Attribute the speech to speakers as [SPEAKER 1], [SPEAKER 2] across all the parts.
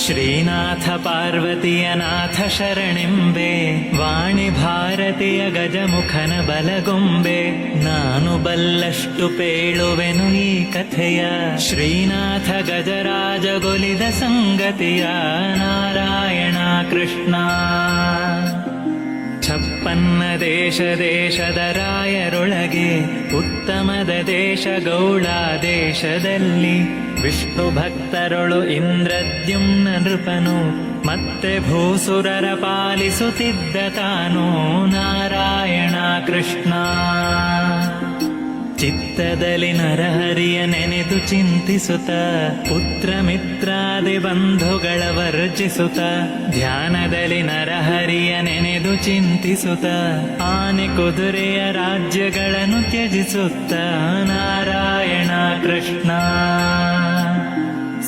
[SPEAKER 1] ಶ್ರೀನಾಥ ಪಾರ್ವತಿಯ ನಾಥ ಶರಣೆಂಬೆ, ವಾಣಿ ಭಾರತಿಯ ಗಜಮುಖನ ಬಲಗೊಂಬೆ. ನಾನು ಬಲ್ಲಷ್ಟು ಪೇಳುವೆನು ಈ ಕಥೆಯ, ಶ್ರೀನಾಥ ಗಜರಾಜಗೊಲಿದ ಸಂಗತಿಯ. ನಾರಾಯಣ ಕೃಷ್ಣ. ಛಪ್ಪನ್ನ ದೇಶ ದೇಶದ ರಾಯರೊಳಗೆ, ಉತ್ತಮದ ದೇಶ ಗೌಳ ದೇಶದಲ್ಲಿ. ವಿಷ್ಣು ಭಕ್ತರೊಳು ಇಂದ್ರದ್ಯುಮ್ನ ನೃಪನು, ಮತ್ತೆ ಭೂಸುರರ ಪಾಲಿಸುತ್ತಿದ್ದ ತಾನು. ನಾರಾಯಣ ಕೃಷ್ಣ. ಚಿತ್ತದಲ್ಲಿ ನರಹರಿಯ ನೆನೆದು ಚಿಂತಿಸುತ್ತ, ಪುತ್ರ ಮಿತ್ರಾದಿ ಬಂಧುಗಳ ವರ್ಜಿಸುತ್ತ. ಧ್ಯಾನದಲ್ಲಿ ನರಹರಿಯ ನೆನೆದು ಚಿಂತಿಸುತ್ತ, ಆನೆ ಕುದುರೆಯ ರಾಜ್ಯಗಳನ್ನು ತ್ಯಜಿಸುತ್ತ. ನಾರಾಯಣ ಕೃಷ್ಣ.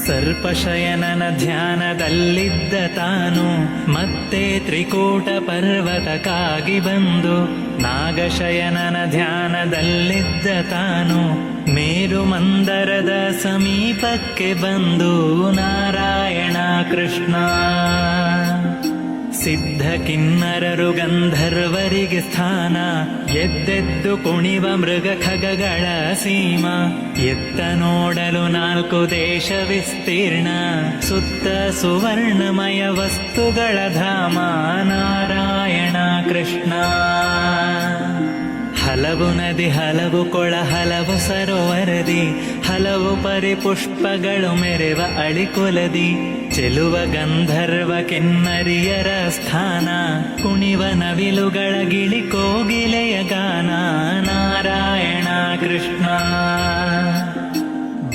[SPEAKER 1] ಸರ್ಪಶಯನನ ಧ್ಯಾನದಲ್ಲಿದ್ದ ತಾನು, ಮತ್ತೆ ತ್ರಿಕೂಟ ಪರ್ವತಕ್ಕಾಗಿ ಬಂದು. ನಾಗಶಯನನ ಧ್ಯಾನದಲ್ಲಿದ್ದ ತಾನು, ಮೇರು ಮಂದರದ ಸಮೀಪಕ್ಕೆ ಬಂದು. ನಾರಾಯಣ ಕೃಷ್ಣ. ಸಿದ್ಧ ಕಿನ್ನರರು ಗಂಧರ್ವರಿಗೆ ಸ್ಥಾನ, ಎದ್ದೆದ್ದು ಕುಣಿವ ಮೃಗ ಖಗಗಳ ಸೀಮ. ಎತ್ತ ನೋಡಲು 4 ದೇಶ ವಿಸ್ತೀರ್ಣ, ಸುತ್ತ ಸುವರ್ಣಮಯ ವಸ್ತುಗಳ ಧಾಮ. ನಾರಾಯಣ ಕೃಷ್ಣ. ಹಲವು ನದಿ ಹಲವು ಕೊಳ ಹಲವು ಸರೋವರದಿ, ಹಲವು ಪರಿಪುಷ್ಪಗಳು ಮೆರೆವ ಅಳಿಕೊಲದಿ. ಚೆಲುವ ಗಂಧರ್ವ ಕಿನ್ನರಿಯರ ಸ್ಥಾನ, ಕುಣಿವ ನವಿಲುಗಳ ಗಿಳಿ ಕೋಗಿಲೆಯ ಗಾನ. ನಾರಾಯಣ ಕೃಷ್ಣ.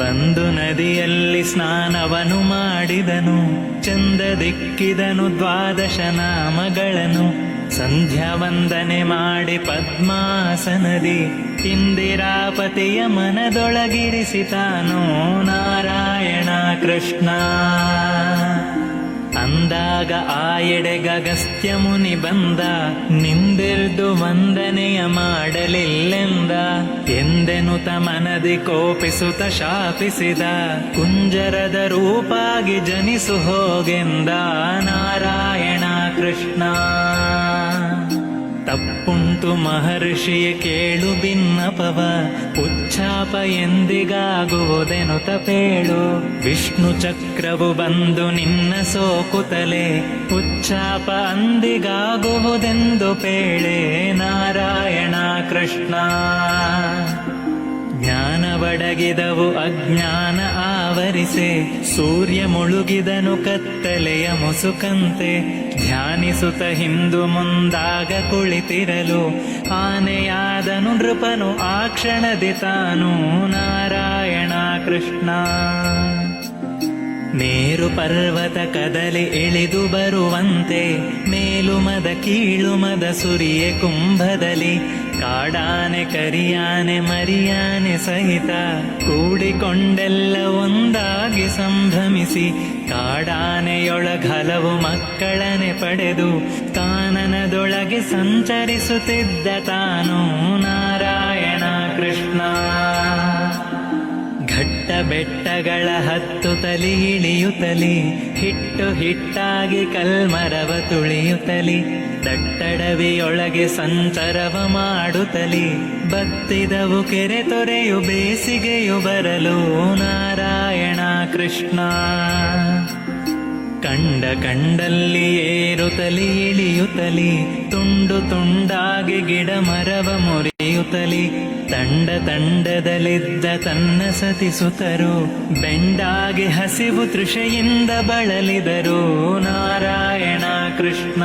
[SPEAKER 1] ಬಂದು ನದಿಯಲ್ಲಿ ಸ್ನಾನವನು ಮಾಡಿದನು, ಚಂದ ದಿಕ್ಕಿದನು 12 ನಾಮಗಳನ್ನು. ಸಂಧ್ಯಾ ವಂದನೆ ಮಾಡಿ ಪದ್ಮಾಸನದಿ, ಇಂದಿರಾಪತಿಯ ಮನದೊಳಗಿರಿಸಿತಾನು. ನಾರಾಯಣ ಕೃಷ್ಣ. ಅಂದಾಗ ಆ ಎಡೆಗಗಸ್ತ್ಯ ಮುನಿ ಬಂದ, ನಿಂದಿರ್ದು ವಂದನೆಯ ಮಾಡಲಿಲ್ಲೆಂದ. ಎಂದೆನುತ ಮನದಿ ಕೋಪಿಸುತ್ತ ಶಾಪಿಸಿದ, ಕುಂಜರದ ರೂಪಾಗಿ ಜನಿಸು ಹೋಗೆಂದ. ನಾರಾಯಣ ಕೃಷ್ಣ. ತಪ್ಪುಂಟು ಮಹರ್ಷಿಯ ಕೇಳು ಭಿನ್ನಪವ, ಉಚ್ಚಾಪ ಎಂದಿಗಾಗುವುದೆನುತ ಪೇಳು. ವಿಷ್ಣು ಚಕ್ರವು ಬಂದು ನಿನ್ನ ಸೋಕುತ್ತಲೇ, ಉಚ್ಚಾಪ ಅಂದಿಗಾಗುವುದೆಂದು ಪೇಳೆ. ನಾರಾಯಣ ಕೃಷ್ಣ. ಜ್ಞಾನ ಬಡಗಿದವು ಅಜ್ಞಾನ ಆವರಿಸೆ, ಸೂರ್ಯ ಮುಳುಗಿದನು ಕತ್ತಲೆಯ ಮುಸುಕಂತೆ. ಧ್ಯಾನಿಸುತ್ತ ಹಿಂದು ಮುಂದಾಗ ಕುಳಿತಿರಲು, ಆನೆಯಾದನು ನೃಪನು ಆ ಕ್ಷಣದಿ ತಾನು. ನಾರಾಯಣ ಕೃಷ್ಣ. ಮೇರು ಪರ್ವತ ಕದಲಿ ಇಳಿದು ಬರುವಂತೆ, ಮೇಲುಮದ ಕೀಳುಮದ ಸುರಿಯೆ ಕುಂಭದಲ್ಲಿ. ಕಾಡಾನೆ ಕರಿಯಾನೆ ಮರಿಯಾನೆ ಸಹಿತ, ಕೂಡಿಕೊಂಡೆಲ್ಲ ಒಂದಾಗಿ ಸಂಭ್ರಮಿಸಿ. ಕಾಡಾನೆಯೊಳಗಲವು ಮಕ್ಕಳನೆ ಪಡೆದು, ಕಾನನದೊಳಗೆ ಸಂಚರಿಸುತ್ತಿದ್ದ ತಾನು. ನಾರಾಯಣ ಕೃಷ್ಣ. ಘಟ್ಟ ಬೆಟ್ಟಗಳ ಹತ್ತುತ್ತಲಿ ಇಳಿಯುತ್ತಲಿ, ಹಿಟ್ಟು ಹಿಟ್ಟಾಗಿ ಕಲ್ಮರವ ತುಳಿಯುತ್ತಲಿ. ದಟ್ಟಡವಿಯೊಳಗೆ ಸಂಚರವ ಮಾಡುತ್ತಲಿ, ಬತ್ತಿದವು ಕೆರೆ ತೊರೆಯು ಬೇಸಿಗೆಯು ಬರಲು. ನಾರಾಯಣ ಕೃಷ್ಣ. ಕಂಡಲ್ಲಿ ಏರುತ್ತಲಿ ಇಳಿಯುತ್ತಲಿ, ತುಂಡು ತುಂಡಾಗಿ ಗಿಡ ಮರವ ಮುರಿಯುತ್ತಲಿ. ತಂಡದಲ್ಲಿದ್ದ ತನ್ನ ಸತಿಸುತ್ತರು, ಬೆಂಡಾಗಿ ಹಸಿವು ತೃಷೆಯಿಂದ ಬಳಲಿದರು. ನಾರಾಯಣ ಕೃಷ್ಣ.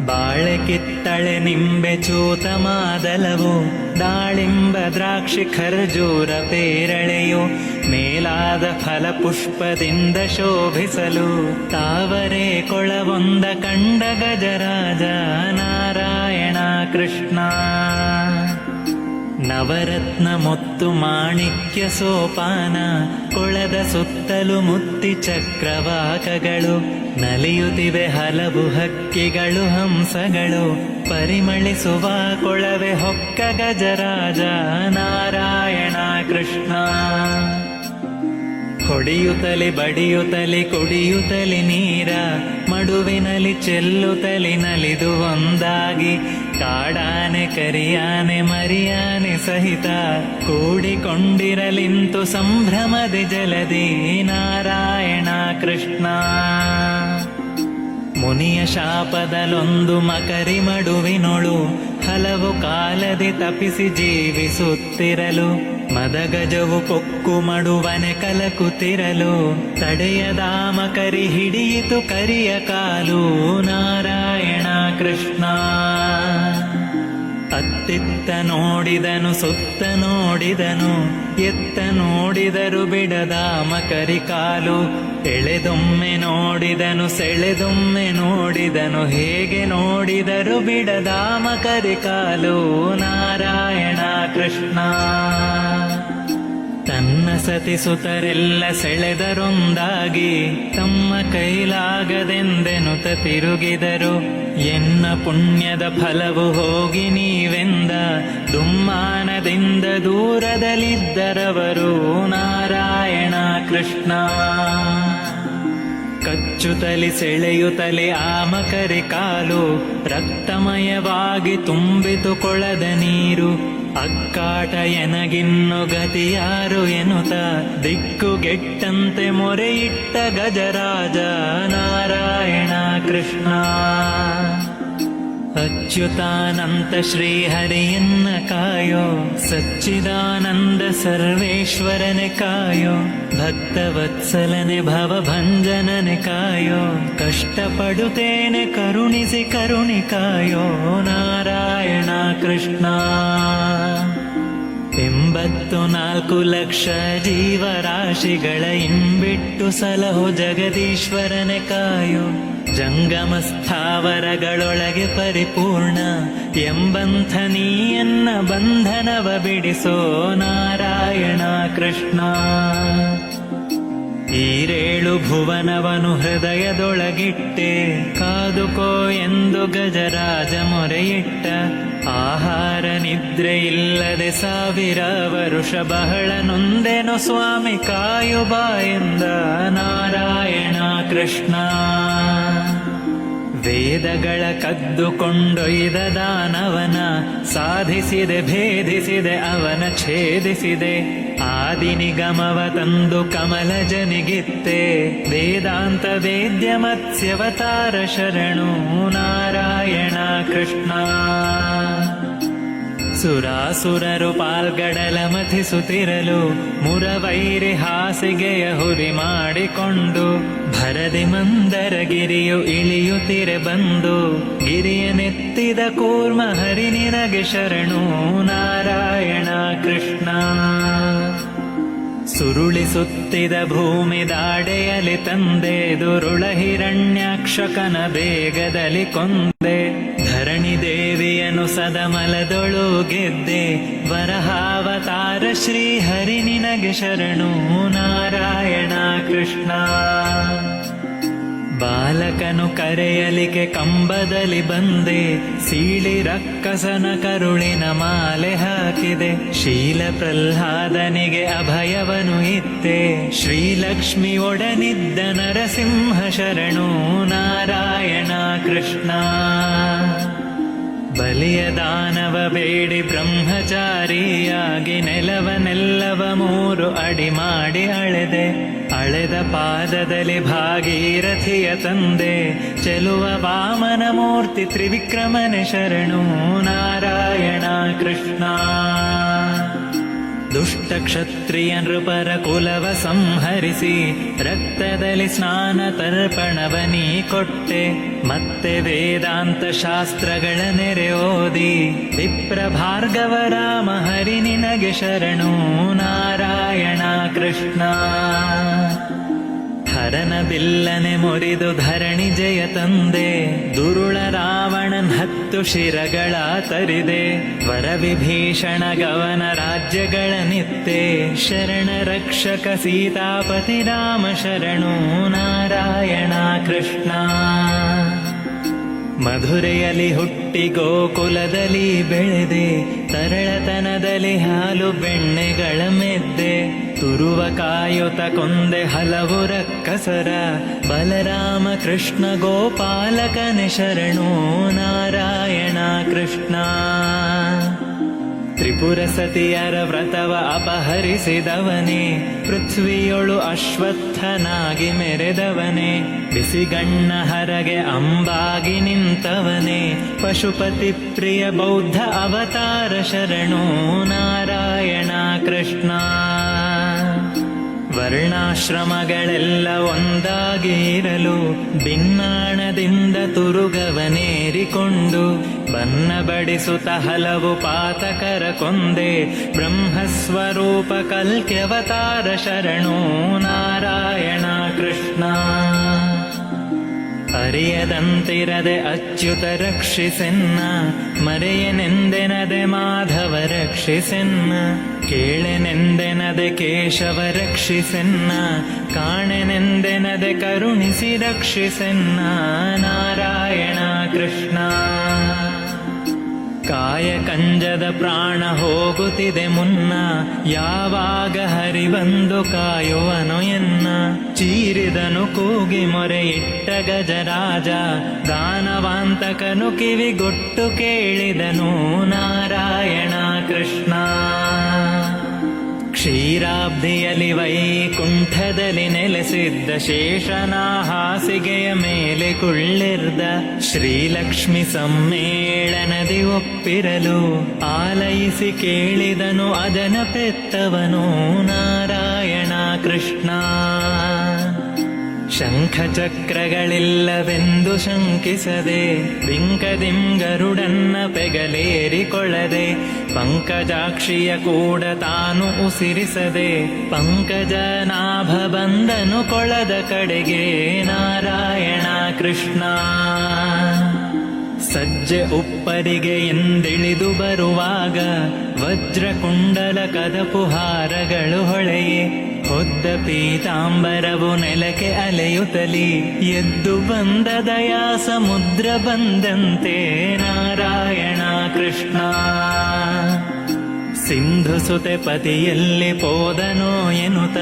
[SPEAKER 1] ಬಾಳೆ ಕಿತ್ತಳೆ ನಿಂಬೆ ಚೂತ ಮಾದಲವು, ದಾಳಿಂಬ ದ್ರಾಕ್ಷಿ ಖರ್ಜೂರ ಪೇರಳೆಯು. ಮೇಲಾದ ಫಲಪುಷ್ಪದಿಂದ ಶೋಭಿಸಲು, ತಾವರೆ ಕೊಳವೊಂದ ಕಂಡ ಗಜರಾಜ. ನಾರಾಯಣ ಕೃಷ್ಣ. ನವರತ್ನ ಮುತ್ತು ಮಾಣಿಕ್ಯ ಸೋಪಾನ, ಕೊಳದ ಸುತ್ತಲೂ ಮುತ್ತಿ ಚಕ್ರವಾಕಗಳು. ನಲಿಯುತ್ತಿವೆ ಹಲವು ಹಕ್ಕಿಗಳು ಹಂಸಗಳು, ಪರಿಮಳಿಸುವ ಕೊಳವೆ ಹೊಕ್ಕ ಗಜರಾಜ. ನಾರಾಯಣ ಕೃಷ್ಣ. ಹೊಡೆಯುತ್ತಲಿ ಬಡಿಯುತ್ತಲಿ ಕುಡಿಯುತ್ತಲಿ ನೀರ, ಮಡುವಿನಲ್ಲಿ ಚೆಲ್ಲುತ್ತಲಿ ನಲಿದು ಒಂದಾಗಿ, ಕಾಡಾನೆ ಕರಿಯಾನೆ ಮರಿಯಾನೆ ಸಹಿತ ಕೂಡಿಕೊಂಡಿರಲಿಂತು ಸಂಭ್ರಮದಿ ಜಲದಿ ನಾರಾಯಣ ಕೃಷ್ಣ. ಮುನಿಯ ಶಾಪದಲ್ಲೊಂದು ಮಕರಿ ಮಡುವಿನೊಳು ಹಲವು ಕಾಲದಿ ತಪಿಸಿ ಜೀವಿಸುತ್ತಿರಲು, ಮದಗಜವು ಕೊಕ್ಕು ಮಡುವನೆ ಕಲಕುತ್ತಿರಲು, ತಡೆಯದ ಮಕರಿ ಹಿಡಿಯಿತು ಕರಿಯ ಕಾಲು ನಾರಾಯಣ ಕೃಷ್ಣ. ಅತ್ತಿತ್ತ ನೋಡಿದನು ಸುತ್ತ ನೋಡಿದನು, ಎತ್ತ ನೋಡಿದರು ಬಿಡದ ಮಕರಿ ಕಾಲು, ಎಳೆದೊಮ್ಮೆ ನೋಡಿದನು ಸೆಳೆದೊಮ್ಮೆ ನೋಡಿದನು, ಹೇಗೆ ನೋಡಿದರು ಬಿಡದ ಮಕರಿ ಕಾಲು ನಾರಾಯಣ ಕೃಷ್ಣ. ತನ್ನ ಸತಿಸುತರೆಲ್ಲ ಸೆಳೆದರೊಂದಾಗಿ, ತಮ್ಮ ಕೈಲಾಗದೆಂದೆನುತ ತಿರುಗಿದರು, ಎನ್ನ ಪುಣ್ಯದ ಫಲವು ಹೋಗಿ ನೀವೆಂದ ದುಮ್ಮಾನದಿಂದ ದೂರದಲ್ಲಿದ್ದರವರು ನಾರಾಯಣ ಕೃಷ್ಣ. ಕಚ್ಚುತ್ತಲಿ ಸೆಳೆಯುತ್ತಲಿ ಆ ಮಕರಿ ಕಾಲು, ರಕ್ತಮಯವಾಗಿ ತುಂಬಿತು ಕೊಳದ ನೀರು, ಅಕ್ಕಾಟ ಎನಗಿನ್ನು ಗತಿಯಾರು ಎನ್ನುತ್ತ ದಿಕ್ಕುಗೆಟ್ಟಂತೆ ಮೊರೆಯಿಟ್ಟ ಗಜರಾಜ ನಾರಾಯಣ ಕೃಷ್ಣ. ಅಚ್ಯುತಾನಂತ ಶ್ರೀಹರಿಯನ್ನ ಕಾಯೋ, ಸಚ್ಚಿದಾನಂದ ಸರ್ವೇಶ್ವರನೆ ಕಾಯೋ, ಭಕ್ತವತ್ಸಲನೆ ಭವಭಂಜನನೆ ಕಾಯೋ, ಕಷ್ಟಪಡುತ್ತೇನೆ ಕರುಣಿಸಿ ಕರುಣಿ ಕಾಯೋ ನಾರಾಯಣ ಕೃಷ್ಣ. 84 ಲಕ್ಷ ಜೀವರಾಶಿಗಳ ಇಂಬಿಟ್ಟು ಸಲಹೋ ಜಗದೀಶ್ವರನೆ ಕಾಯೋ, ಜಂಗಮ ಸ್ಥಾವರಗಳೊಳಗೆ ಪರಿಪೂರ್ಣ ಎಂಬಂಥ ನೀಯನ್ನ ಬಂಧನವ ಬಿಡಿಸೋ ನಾರಾಯಣ ಕೃಷ್ಣ. ಈರೇಳು ಭುವನವನು ಹೃದಯದೊಳಗಿಟ್ಟೆ, ಕಾದುಕೋ ಎಂದು ಗಜರಾಜ ಮೊರೆಯಿಟ್ಟ, ಆಹಾರ ನಿದ್ರೆ ಇಲ್ಲದೆ 1000 ವರುಷ ಬಹಳ ನೊಂದೆನು ಸ್ವಾಮಿ ಕಾಯು ಬಾ ಎಂದ ನಾರಾಯಣ ಕೃಷ್ಣ. ವೇದಗಳ ಕದ್ದುಕೊಂಡೊಯ್ದ ದಾನವನ ಸಾಧಿಸಿದೆ ಭೇದಿಸಿದೆ ಅವನ ಛೇದಿಸಿದೆ, ಆದಿ ನಿಗಮವ ತಂದು ಕಮಲ ಜನಿಗಿತ್ತೆ, ವೇದಾಂತ ವೇದ್ಯ ಮತ್ಸ್ಯವತಾರ ಶರಣು ನಾರಾಯಣ ಕೃಷ್ಣ. ಸುರಾಸುರರು ಪಾಲ್ಗಡಲ ಮಥಿಸುತ್ತಿರಲು, ಮುರವೈರಿ ಹಾಸಿಗೆಯ ಹುರಿ ಮಾಡಿಕೊಂಡು, ಭರದಿ ಮಂದರಗಿರಿಯು ಇಳಿಯುತ್ತಿರೆ ಬಂದು, ಗಿರಿಯ ನೆತ್ತಿದ ಕೂರ್ಮ ಹರಿ ನಿನಗೆ ಶರಣು ನಾರಾಯಣ ಕೃಷ್ಣ. ಸುರುಳಿಸುತ್ತಿದ ಭೂಮಿ ದಾಡೆಯಲಿ ತಂದೆ, ದುರುಳ ಹಿರಣ್ಯಾಕ್ಷಕನ ಬೇಗದಲ್ಲಿ ಕೊಂದೆ, ಧರಣಿ ದೇವಿಯನು ಸದಮಲದೊಳು ಗೆದ್ದೆ, ವರಹಾವತಾರ ಶ್ರೀ ಹರಿ ನಿನಗೆ ಶರಣು ನಾರಾಯಣ ಕೃಷ್ಣ. ಬಾಲಕನು ಕರೆಯಲಿಕೆ ಕಂಬದಲ್ಲಿ ಬಂದೆ, ಸೀಳಿ ರಕ್ಕಸನ ಕರುಳಿನ ಮಾಲೆ ಹಾಕಿದೆ, ಶೀಲ ಪ್ರಹ್ಲಾದನಿಗೆ ಅಭಯವನು ಇತ್ತೆ, ಶ್ರೀಲಕ್ಷ್ಮಿ ಒಡನಿದ್ದ ನರಸಿಂಹ ಶರಣು ನಾರಾಯಣ ಕೃಷ್ಣ. ಬಲಿಯ ದಾನವ ಬೇಡಿ ಬ್ರಹ್ಮಚಾರಿಯಾಗಿ, ನೆಲವನೆಲ್ಲವ 3 ಅಡಿ ಮಾಡಿ ಅಳೆದೆ, ಅಳೆದ ಪಾದದಲ್ಲಿ ಭಾಗೀರಥಿಯ ತಂದೆ, ಚೆಲುವ ವಾಮನ ಮೂರ್ತಿ ತ್ರಿವಿಕ್ರಮನೆ ಶರಣು ನಾರಾಯಣ ಕೃಷ್ಣ. ದುಷ್ಟ ಕ್ಷತ್ರಿಯ ನೃಪರ ಕುಲವ ಸಂಹರಿಸಿ, ರಕ್ತದಲ್ಲಿ ಸ್ನಾನ ತರ್ಪಣವನೀ ಕೊಟ್ಟೆ, ಮತ್ತೆ ವೇದಾಂತ ಶಾಸ್ತ್ರಗಳ ನೆರೆ ಓದಿ, ವಿಪ್ರ ಭಾರ್ಗವ ರಾಮ ಹರಿ ನಿನಗೆ ಶರಣು ನಾರಾಯಣ ಕೃಷ್ಣ. ಹರನ ಬಿಲ್ಲನೆ ಮುರಿದು ಧರಣಿ ಜಯ ತಂದೆ, ದುರುಳ ರಾವಣನ್ 10 ಶಿರಗಳ ತರಿದೆ, ವರವಿಭೀಷಣ ಗವನ ರಾಜ್ಯಗಳ ನಿತ್ತೆ, ಶರಣ ರಕ್ಷಕ ಸೀತಾಪತಿ ರಾಮ ಶರಣು ನಾರಾಯಣ ಕೃಷ್ಣ. ಮಧುರೆಯಲ್ಲಿ ಹುಟ್ಟಿ ಗೋಕುಲದಲ್ಲಿ ಬೆಳೆದೆ, ತರಳತನದಲ್ಲಿ ಹಾಲು ಬೆಣ್ಣೆಗಳ ಮೆದ್ದೆ, ತುರುವ ಕಾಯುತ ಕೊಂದೆ ಹಲವು ರಕ್ಕಸರ ಬಲರಾಮ ಕೃಷ್ಣ ಗೋಪಾಲಕನೆ ಶರಣು ನಾರಾಯಣ ಕೃಷ್ಣ. ತ್ರಿಪುರ ಸತಿಯರ ವ್ರತವ ಅಪಹರಿಸಿದವನೇ, ಪೃಥ್ವಿಯೊಳು ಅಶ್ವತ್ಥನಾಗಿ ಮೆರೆದವನೇ, ಬಿಸಿಗಣ್ಣ ಹರಗೆ ಅಂಬಾಗಿ ನಿಂತವನೇ, ಪಶುಪತಿ ಪ್ರಿಯ ಬೌದ್ಧ ಅವತಾರ ಶರಣು ನಾರಾಯಣ ಕೃಷ್ಣ. ವರ್ಣಾಶ್ರಮಗಳೆಲ್ಲ ಒಂದಾಗಿ ಇರಲು ಭಿನ್ನಾಣದಿಂದ ತುರುಗವನೇರಿಕೊಂಡು ಬನ್ನ ಬಡಿಸುತ್ತ ಹಲವು ಪಾತಕರ ಕೊಂದೆ, ಬ್ರಹ್ಮಸ್ವರೂಪ ಕಲ್ಕ್ಯವತಾರ ಶರಣು ನಾರಾಯಣ ಕೃಷ್ಣ. ಅರಿಯದಂತಿರದೆ ಅಚ್ಯುತ ರಕ್ಷಿಸೆನ್ನ, ಮರೆಯನೆಂದೆನದೆ ಮಾಧವ ರಕ್ಷಿಸೆನ್ನ, ಕೇಳೆನೆಂದೆನದೆ ಕೇಶವ ರಕ್ಷಿಸೆನ್ನ, ಕಾಣೆನೆಂದೆನದೆ ಕರುಣಿಸಿ ರಕ್ಷಿಸೆನ್ನ ನಾರಾಯಣ ಕೃಷ್ಣ. ಕಾಯ ಕಂಜದ ಪ್ರಾಣ ಹೋಗುತ್ತಿದೆ ಮುನ್ನ, ಯಾವಾಗ ಹರಿ ಬಂದು ಕಾಯುವನು ಎನ್ನ, ಚೀರಿದನು ಕೂಗಿ ಮೊರೆ ಇಟ್ಟ ಗಜರಾಜ, ದಾನವಾಂತಕನು ಕಿವಿಗೊಟ್ಟು ಕೇಳಿದನು ನಾರಾಯಣ ಕೃಷ್ಣ. ಕ್ಷೀರಾಬ್ಧಿಯಲ್ಲಿ ವೈಕುಂಠದಲ್ಲಿ ನೆಲೆಸಿದ್ದ ಶೇಷನ ಹಾಸಿಗೆಯ ಮೇಲೆ ಕುಳ್ಳಿರ್ದ, ಶ್ರೀಲಕ್ಷ್ಮಿ ಸಮ್ಮೇಳನದಿ ಒಪ್ಪಿರಲು ಆಲಯಿಸಿ ಕೇಳಿದನು ಅದನ ಪೆತ್ತವನು ನಾರಾಯಣ ಕೃಷ್ಣ. ಶಂಖಚಕ್ರಗಳಿಲ್ಲವೆಂದು ಶಂಕಿಸದೆ, ಬಿಂಕದಿಂ ಗರುಡನ್ನ ಪೆಗಲೇರಿಕೊಳ್ಳದೆ, ಪಂಕಜಾಕ್ಷಿಯ ಕೂಡ ತಾನು ಉಸಿರಿಸದೆ, ಪಂಕಜನಾಭ ಬಂದನು ಕೊಳದ ಕಡೆಗೆ ನಾರಾಯಣ ಕೃಷ್ಣ. ಸಜ್ಜೆ ಉಪ್ಪರಿಗೆ ಎಂದಿಳಿದು ಬರುವಾಗ, ವಜ್ರಕುಂಡಲ ಕದಪುಹಾರಗಳು ಹೊಳೆಯೇ, ಹೊದ್ದ ಪೀತಾಂಬರವು ನೆಲಕ್ಕೆ ಅಲೆಯುತ್ತಲಿ, ಎದ್ದು ಬಂದ ದಯಾ ಸಮುದ್ರ ಬಂದಂತೆ ನಾರಾಯಣ ಕೃಷ್ಣ. ಸಿಂಧು ಸುತೆ ಪತಿಯಲ್ಲಿ ಪೋದನೋ ಎನ್ನುತ್ತ,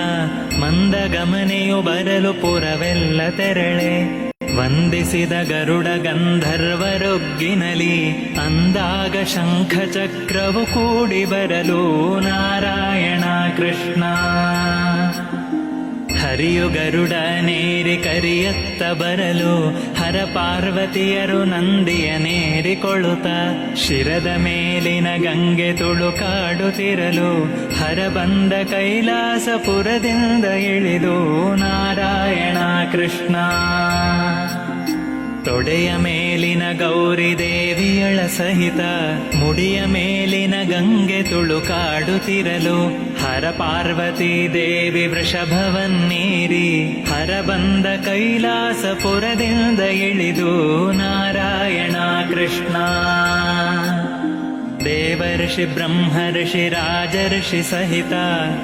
[SPEAKER 1] ಮಂದಗಮನೆಯು ಬರಲು ಪುರವೆಲ್ಲ ತೆರಳೆ, ವಂದಿಸಿದ ಗರುಡ ಗಂಧರ್ವರೊಗ್ಗಿನಲಿ, ಅಂದಾಗ ಶಂಖ ಚಕ್ರವು ಕೂಡಿ ಬರಲು ನಾರಾಯಣ ಕೃಷ್ಣ. ಹರಿಯು ಗರುಡನೇರಿ ಕರಿಯತ್ತ ಬರಲು, ಹರ ಪಾರ್ವತಿಯರು ನಂದಿಯನೇರಿಕೊಳ್ಳುತ್ತ, ಶಿರದ ಮೇಲಿನ ಗಂಗೆ ತುಳುಕಾಡುತ್ತಿರಲು, ಹರ ಬಂದ ಕೈಲಾಸಪುರದಿಂದ ಇಳಿದು ನಾರಾಯಣ ಕೃಷ್ಣ. ತೊಡೆಯ ಮೇಲಿನ ಗೌರಿ ದೇವಿಯಳ ಸಹಿತ, ಮುಡಿಯ ಮೇಲಿನ ಗಂಗೆ ತುಳುಕಾಡುತ್ತಿರಲು, ಹರ ಪಾರ್ವತಿ ದೇವಿ ವೃಷಭವನ್ನೇರಿ, ಹರ ಬಂದ ಕೈಲಾಸಪುರದಿಂದ ಇಳಿದು ನಾರಾಯಣ ಕೃಷ್ಣ. ದೇವರ್ಷಿ ಬ್ರಹ್ಮರ್ಷಿ ರಾಜರ್ಷಿ ಸಹಿತ,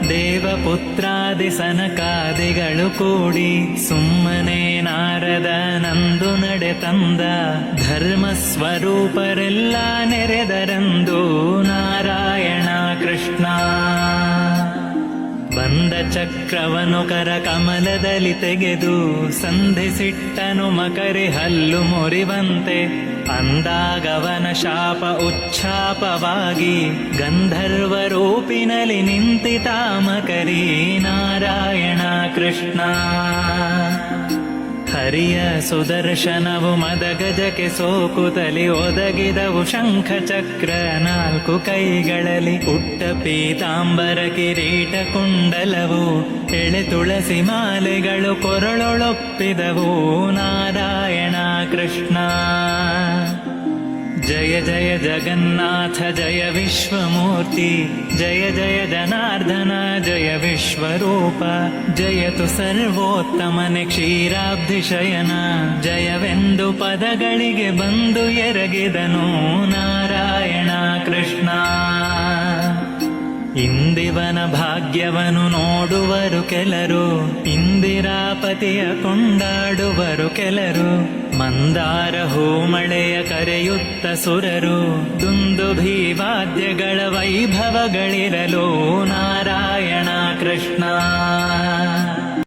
[SPEAKER 1] ದೇವಪುತ್ರಾದಿ ಸನಕಾದಿಗಳು ಕೂಡಿ, ಸುಮ್ಮನೆ ನಾರದ ನಂದು ನಡೆ ತಂದ, ಧರ್ಮ ಸ್ವರೂಪರೆಲ್ಲ ನೆರೆದರಂದು ನಾರಾಯಣ ಕೃಷ್ಣ. ಬಂದ ಚಕ್ರವನು ಕರ ಕಮಲದಲ್ಲಿ ತೆಗೆದು, ಸಂಧಿಸಿಟ್ಟನು ಮಕರಿ ಹಲ್ಲು ಮುರಿವಂತೆ, ಅಂದಾಗವನ ಶಾಪ ಉಚ್ಛಾಪವಾಗಿ, ಗಂಧರ್ವ ರೂಪಿನಲ್ಲಿ ನಿಂತಿತ ಮಕರಿ ನಾರಾಯಣ ಕೃಷ್ಣ. ಹರಿಯ ಸುದರ್ಶನವು ಮದಗಜಕ್ಕೆ ಸೋಕುತ್ತಲಿ, ಒದಗಿದವು ಶಂಖ ಚಕ್ರ ನಾಲ್ಕು ಕೈಗಳಲ್ಲಿ, ಉಟ್ಟ ಪೀತಾಂಬರ ಕಿರೀಟ ಕುಂಡಲವು, ಎಳೆ ತುಳಸಿ ಮಾಲೆಗಳು ಕೊರಳೊಳೊಪ್ಪಿದವು ನಾರಾಯಣ ಕೃಷ್ಣ. ಜಯ ಜಯ ಜಗನ್ನಾಥ ಜಯ ವಿಶ್ವಮೂರ್ತಿ, ಜಯ ಜಯ ಜನಾರ್ದನ ಜಯ ವಿಶ್ವರೂಪ, ಜಯತು ಸರ್ವೋತ್ತಮನೆ ಕ್ಷೀರಾಬ್ಧಿ ಶಯನ, ಜಯವೆಂದು ಪದಗಳಿಗೆ ಬಂದು ಎರಗಿದನು ನಾರಾಯಣ ಕೃಷ್ಣ. ಇಂದಿವನ ಭಾಗ್ಯವನು ನೋಡುವರು ಕೆಲರು, ಇಂದಿರಾಪತಿಯ ಕೊಂಡಾಡುವರು ಕೆಲರು, ಮಂದಾರ ಹೂಮಳೆಯ ಕರೆಯುತ್ತ ಸುರರು, ದುಂದುಭಿ ವಾದ್ಯಗಳ ವೈಭವಗಳಿರಲು ನಾರಾಯಣ ಕೃಷ್ಣ